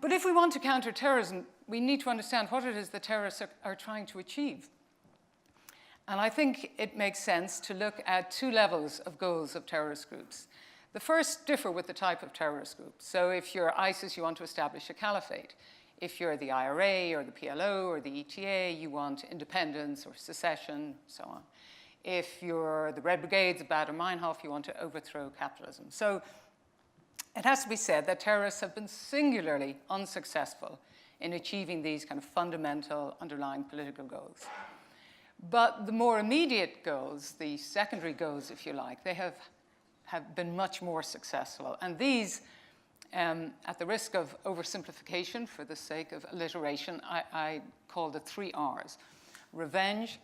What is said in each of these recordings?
But if we want to counter terrorism, we need to understand what it is the terrorists are trying to achieve. And I think it makes sense to look at two levels of goals of terrorist groups. The first differ with the type of terrorist group. So if you're ISIS, you want to establish a caliphate. If you're the IRA or the PLO or the ETA, you want independence or secession, so on. If you're the Red Brigades of Baader-Meinhof, you want to overthrow capitalism. So it has to be said that terrorists have been singularly unsuccessful in achieving these kind of fundamental underlying political goals. But the more immediate goals, the secondary goals, if you like, they have been much more successful. And these, at the risk of oversimplification for the sake of alliteration, I call the 3 R's: revenge,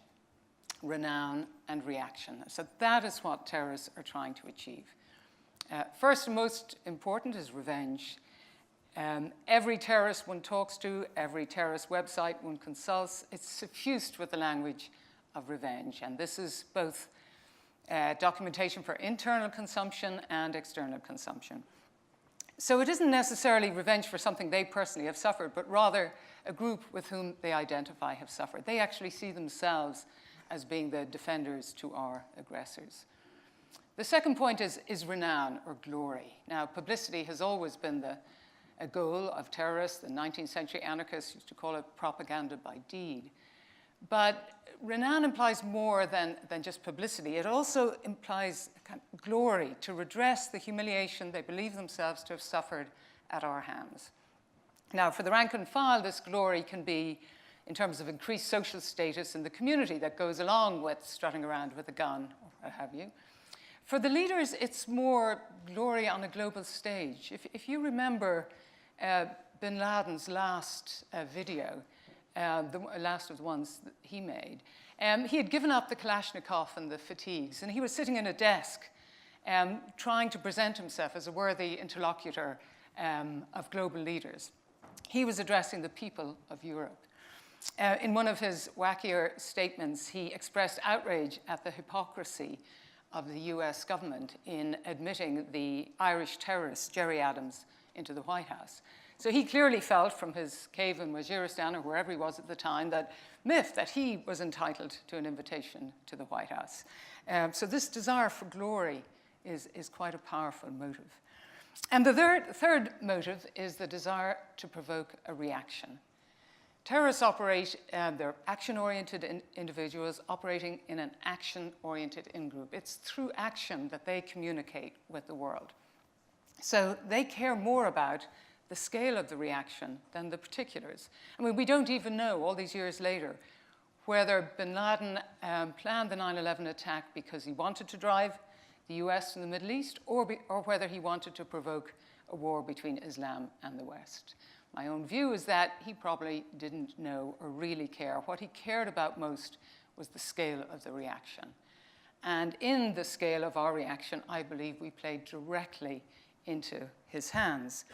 renown, and reaction. So that is what terrorists are trying to achieve. First and most important is revenge. Every terrorist one talks to, every terrorist website one consults, it's suffused with the language of revenge. And this is both documentation for internal consumption and external consumption. So it isn't necessarily revenge for something they personally have suffered, but rather a group with whom they identify have suffered. They actually see themselves as being the defenders to our aggressors. The second point is renown or glory. Now, publicity has always been a goal of terrorists. The 19th century anarchists used to call it propaganda by deed. But renown implies more than just publicity. It also implies kind of glory, to redress the humiliation they believe themselves to have suffered at our hands. Now, for the rank and file, this glory can be in terms of increased social status in the community that goes along with strutting around with a gun or what have you. For the leaders, it's more glory on a global stage. If you remember bin Laden's last video, the last of the ones that he made, he had given up the Kalashnikov and the fatigues, and he was sitting in a desk trying to present himself as a worthy interlocutor of global leaders. He was addressing the people of Europe. In one of his wackier statements, he expressed outrage at the hypocrisy of the US government in admitting the Irish terrorist Gerry Adams into the White House. So he clearly felt from his cave in Waziristan, or wherever he was at the time, that he was entitled to an invitation to the White House. So this desire for glory is quite a powerful motive. And the third motive is the desire to provoke a reaction. Terrorists operate, they're action-oriented individuals operating in an action-oriented in-group. It's through action that they communicate with the world. So they care more about the scale of the reaction than the particulars. I mean, we don't even know, all these years later, whether bin Laden planned the 9/11 attack because he wanted to drive the US and the Middle East, or whether he wanted to provoke a war between Islam and the West. My own view is that he probably didn't know or really care. What he cared about most was the scale of the reaction. And in the scale of our reaction, I believe we played directly into his hands.